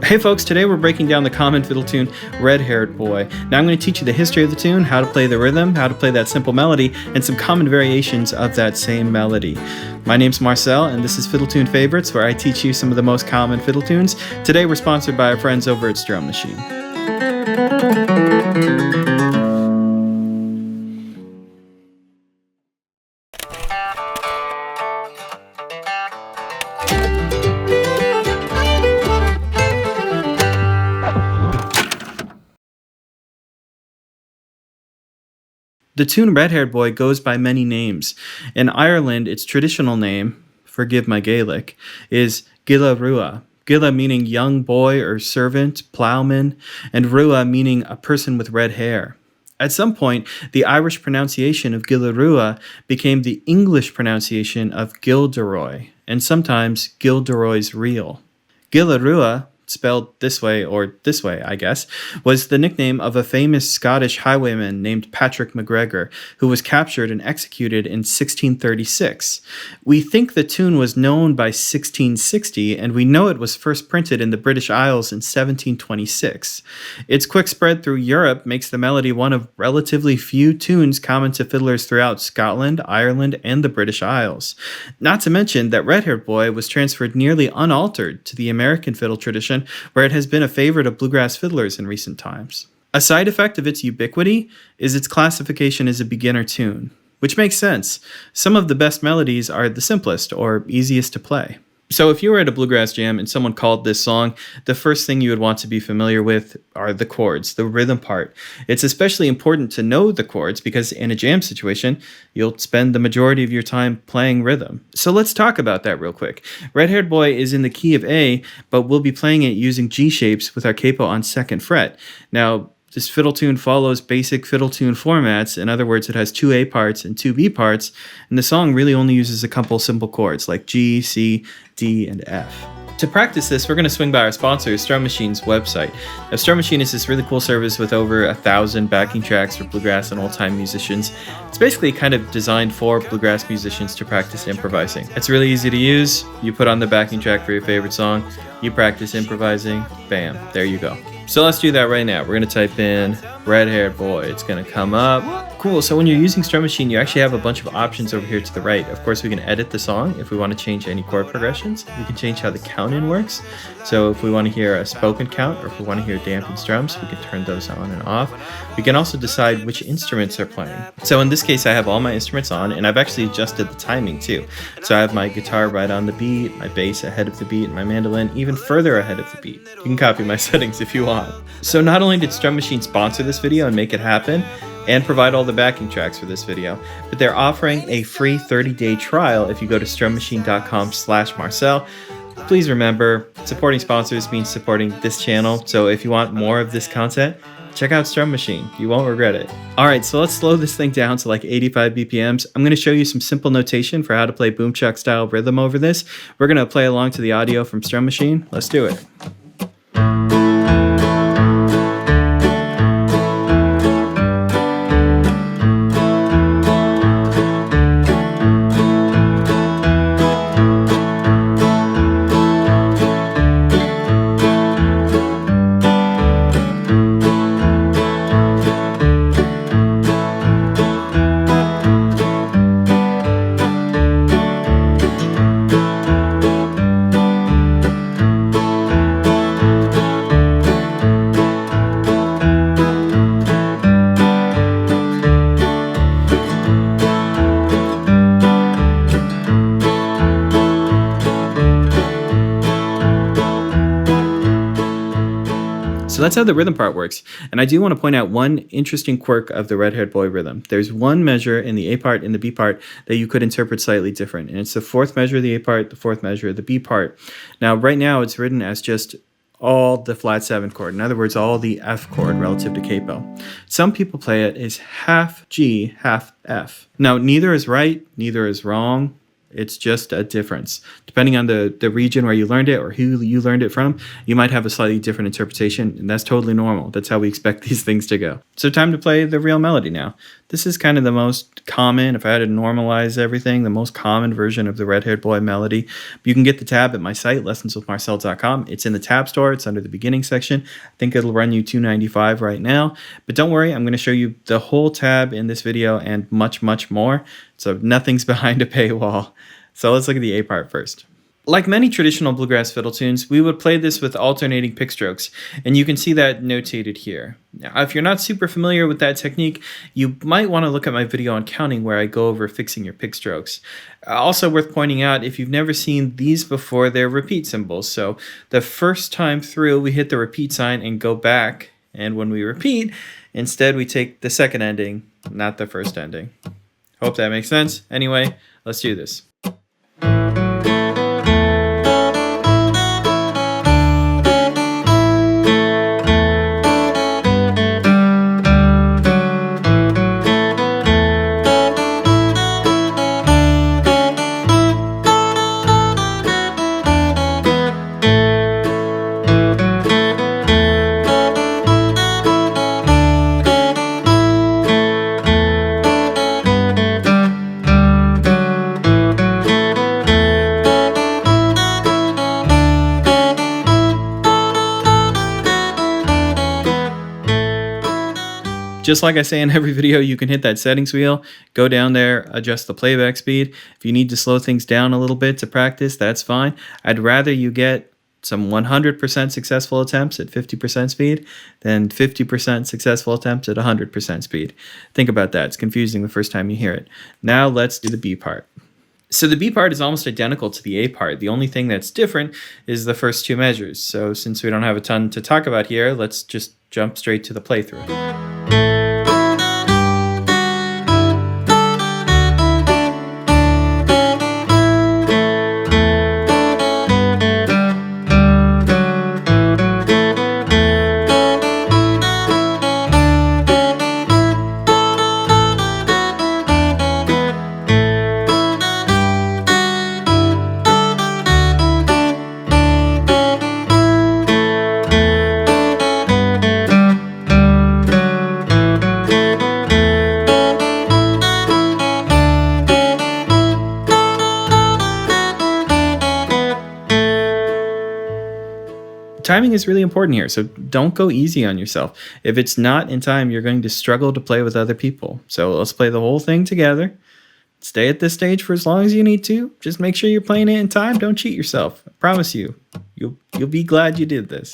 Hey folks, today we're breaking down the common fiddle tune, Red-Haired Boy. Now I'm going to teach you the history of the tune, how to play the rhythm, how to play that simple melody, and some common variations of that same melody. My name's Marcel, and this is Fiddle Tune Favorites, where I teach you some of the most common fiddle tunes. Today we're sponsored by our friends over at Strum Machine. The tune Red-Haired Boy goes by many names. In Ireland, its traditional name, forgive my Gaelic, is Gilla Rua. Gilla meaning young boy or servant, plowman, and Rua meaning a person with red hair. At some point, the Irish pronunciation of Gilla Rua became the English pronunciation of Gilderoy, and sometimes Gilderoy's Reel. Gilla Rua, spelled this way, or this way, I guess, was the nickname of a famous Scottish highwayman named Patrick MacGregor, who was captured and executed in 1636. We think the tune was known by 1660, and we know it was first printed in the British Isles in 1726. Its quick spread through Europe makes the melody one of relatively few tunes common to fiddlers throughout Scotland, Ireland, and the British Isles. Not to mention that Red-Haired Boy was transferred nearly unaltered to the American fiddle tradition, where it has been a favorite of bluegrass fiddlers in recent times. A side effect of its ubiquity is its classification as a beginner tune, which makes sense. Some of the best melodies are the simplest or easiest to play. So if you were at a bluegrass jam and someone called this song, the first thing you would want to be familiar with are the chords, the rhythm part. It's especially important to know the chords because in a jam situation, you'll spend the majority of your time playing rhythm. So let's talk about that real quick. Red-Haired Boy is in the key of A, but we'll be playing it using G shapes with our capo on 2nd fret. Now, this fiddle tune follows basic fiddle tune formats. In other words, it has 2 A parts and 2 B parts, and the song really only uses a couple simple chords like G, C, D, and F. To practice this, we're going to swing by our sponsor, Strum Machine's website. Now, Strum Machine is this really cool service with over 1,000 backing tracks for bluegrass and old-time musicians. It's basically kind of designed for bluegrass musicians to practice improvising. It's really easy to use. You put on the backing track for your favorite song, you practice improvising, bam, there you go. So let's do that right now. We're going to type in Red-Haired Boy. It's going to come up. Cool. So when you're using Strum Machine, you actually have a bunch of options over here to the right. Of course, we can edit the song if we want to change any chord progressions. We can change how the count-in works. So if we want to hear a spoken count or if we want to hear dampened strums, we can turn those on and off. We can also decide which instruments are playing. So in this case, I have all my instruments on, and I've actually adjusted the timing too. So I have my guitar right on the beat, my bass ahead of the beat, and my mandolin even further ahead of the beat. You can copy my settings if you want. So not only did Strum Machine sponsor this video and make it happen, and provide all the backing tracks for this video, but they're offering a free 30-day trial if you go to strummachine.com/Marcel. Please remember, supporting sponsors means supporting this channel, so if you want more of this content, check out Strum Machine. You won't regret it. Alright, so let's slow this thing down to like 85 BPMs. I'm going to show you some simple notation for how to play boom chuck style rhythm over this. We're going to play along to the audio from Strum Machine. Let's do it. So that's how the rhythm part works. And I do want to point out one interesting quirk of the Red-Haired Boy rhythm. There's one measure in the A part and the B part that you could interpret slightly different. And it's the fourth measure of the A part, the fourth measure of the B part. Now, right now, it's written as just all the flat 7 chord. In other words, all the F chord relative to capo. Some people play it as half G, half F. Now, neither is right, neither is wrong. It's just a difference. Depending on the region where you learned it or who you learned it from, you might have a slightly different interpretation, and that's totally normal. That's how we expect these things to go. So time to play the real melody now. This is kind of the most common, if I had to normalize everything, the most common version of the Red-Haired Boy melody. You can get the tab at my site, lessonswithmarcel.com. It's in the tab store. It's under the beginning section. I think it'll run you $2.95 right now. But don't worry, I'm going to show you the whole tab in this video and much, much more. So nothing's behind a paywall. So let's look at the A part first. Like many traditional bluegrass fiddle tunes, we would play this with alternating pick strokes, and you can see that notated here. Now, if you're not super familiar with that technique, you might want to look at my video on counting where I go over fixing your pick strokes. Also worth pointing out, if you've never seen these before, they're repeat symbols. So the first time through, we hit the repeat sign and go back, and when we repeat, instead we take the second ending, not the first ending. Hope that makes sense. Anyway, let's do this. Just like I say in every video, you can hit that settings wheel, go down there, adjust the playback speed. If you need to slow things down a little bit to practice, that's fine. I'd rather you get some 100% successful attempts at 50% speed than 50% successful attempts at 100% speed. Think about that. It's confusing the first time you hear it. Now let's do the B part. So the B part is almost identical to the A part. The only thing that's different is the first two measures. So since we don't have a ton to talk about here, let's just jump straight to the playthrough. Timing is really important here, so don't go easy on yourself. If it's not in time, you're going to struggle to play with other people. So let's play the whole thing together. Stay at this stage for as long as you need to. Just make sure you're playing it in time. Don't cheat yourself. I promise you, you'll be glad you did this.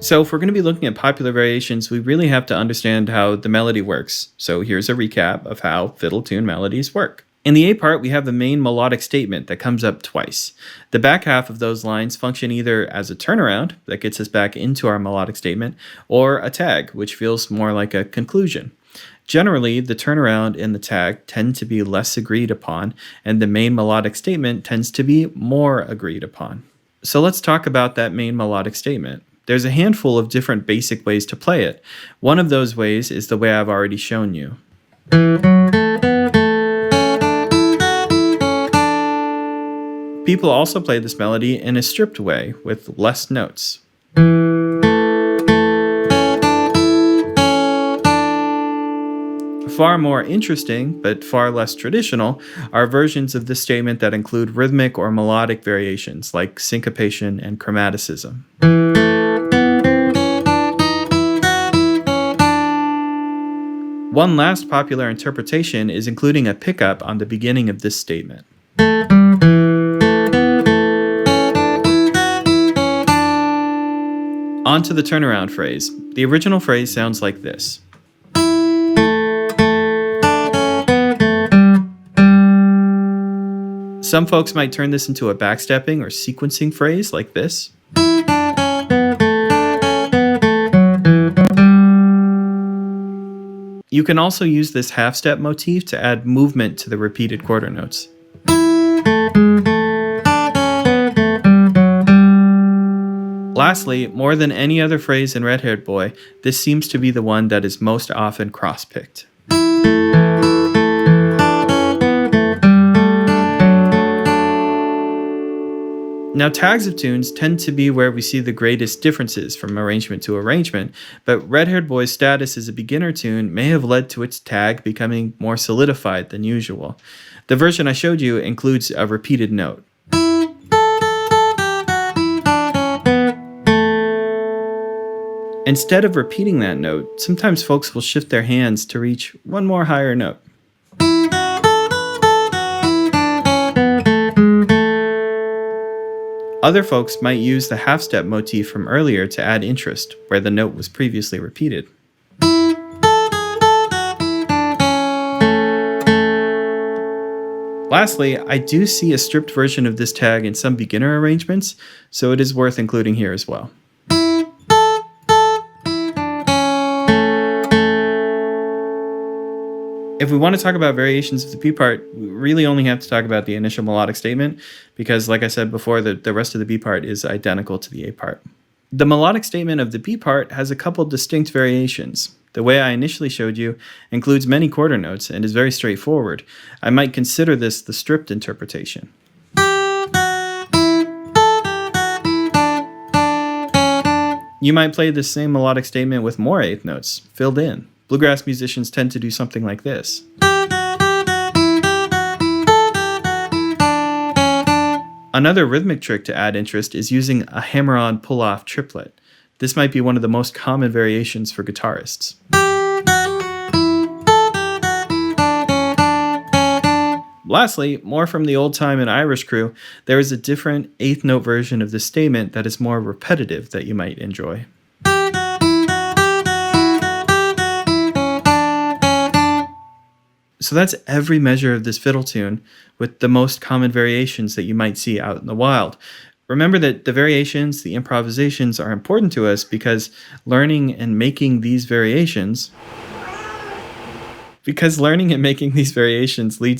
So if we're going to be looking at popular variations, we really have to understand how the melody works. So here's a recap of how fiddle tune melodies work. In the A part, we have the main melodic statement that comes up twice. The back half of those lines function either as a turnaround that gets us back into our melodic statement, or a tag, which feels more like a conclusion. Generally, the turnaround and the tag tend to be less agreed upon, and the main melodic statement tends to be more agreed upon. So let's talk about that main melodic statement. There's a handful of different basic ways to play it. One of those ways is the way I've already shown you. People also play this melody in a stripped way with less notes. Far more interesting, but far less traditional, are versions of this statement that include rhythmic or melodic variations like syncopation and chromaticism. One last popular interpretation is including a pickup on the beginning of this statement. On to the turnaround phrase. The original phrase sounds like this. Some folks might turn this into a backstepping or sequencing phrase like this. You can also use this half-step motif to add movement to the repeated quarter notes. Lastly, more than any other phrase in Red-Haired Boy, this seems to be the one that is most often cross-picked. Now, tags of tunes tend to be where we see the greatest differences from arrangement to arrangement, but Red-Haired Boy's status as a beginner tune may have led to its tag becoming more solidified than usual. The version I showed you includes a repeated note. Instead of repeating that note, sometimes folks will shift their hands to reach one more higher note. Other folks might use the half-step motif from earlier to add interest, where the note was previously repeated. Lastly, I do see a stripped version of this tag in some beginner arrangements, so it is worth including here as well. If we want to talk about variations of the B part, we really only have to talk about the initial melodic statement because, like I said before, the rest of the B part is identical to the A part. The melodic statement of the B part has a couple distinct variations. The way I initially showed you includes many quarter notes and is very straightforward. I might consider this the stripped interpretation. You might play the same melodic statement with more eighth notes, filled in. Bluegrass musicians tend to do something like this. Another rhythmic trick to add interest is using a hammer-on pull-off triplet. This might be one of the most common variations for guitarists. Lastly, more from the old-time and Irish crew, there is a different eighth note version of this statement that is more repetitive that you might enjoy. So that's every measure of this fiddle tune with the most common variations that you might see out in the wild. Remember that the variations, the improvisations are important to us because learning and making these variations leads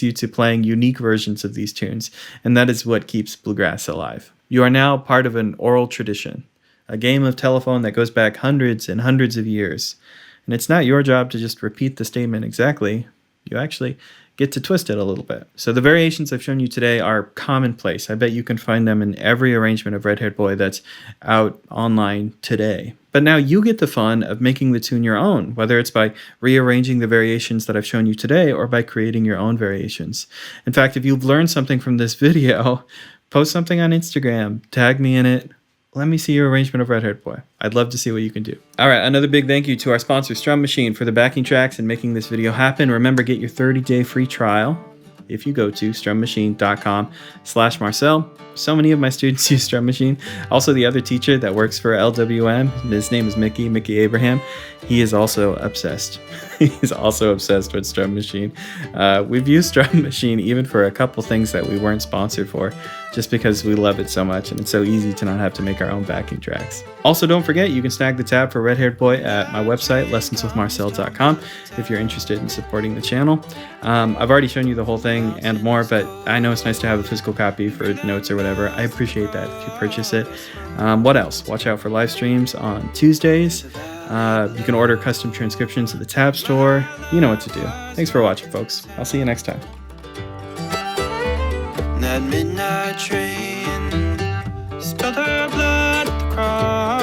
you to playing unique versions of these tunes, and that is what keeps bluegrass alive. You are now part of an oral tradition, a game of telephone that goes back hundreds and hundreds of years. And it's not your job to just repeat the statement exactly. You actually get to twist it a little bit. So the variations I've shown you today are commonplace. I bet you can find them in every arrangement of Red-Haired Boy that's out online today. But now you get the fun of making the tune your own, whether it's by rearranging the variations that I've shown you today or by creating your own variations. In fact, if you've learned something from this video, post something on Instagram, tag me in it. Let me see your arrangement of Red-Haired Boy. I'd love to see what you can do. All right, another big thank you to our sponsor, Strum Machine, for the backing tracks and making this video happen. Remember, get your 30-day free trial. if you go to strummachine.com/Marcel. So many of my students use Strum Machine. Also, the other teacher that works for LWM, his name is Mickey Abraham. He is also obsessed. He's also obsessed with Strum Machine. We've used Strum Machine even for a couple things that we weren't sponsored for, just because we love it so much and it's so easy to not have to make our own backing tracks. Also, don't forget, you can snag the tab for Red Haired Boy at my website, lessonswithmarcel.com, if you're interested in supporting the channel. I've already shown you the whole thing and more, but I know it's nice to have a physical copy for notes or whatever. I appreciate that if you purchase it. What else? Watch out for live streams on Tuesdays. You can order custom transcriptions at the tab store. You know what to do. Thanks for watching, folks. I'll see you next time. That midnight train spilled her blood at the cross.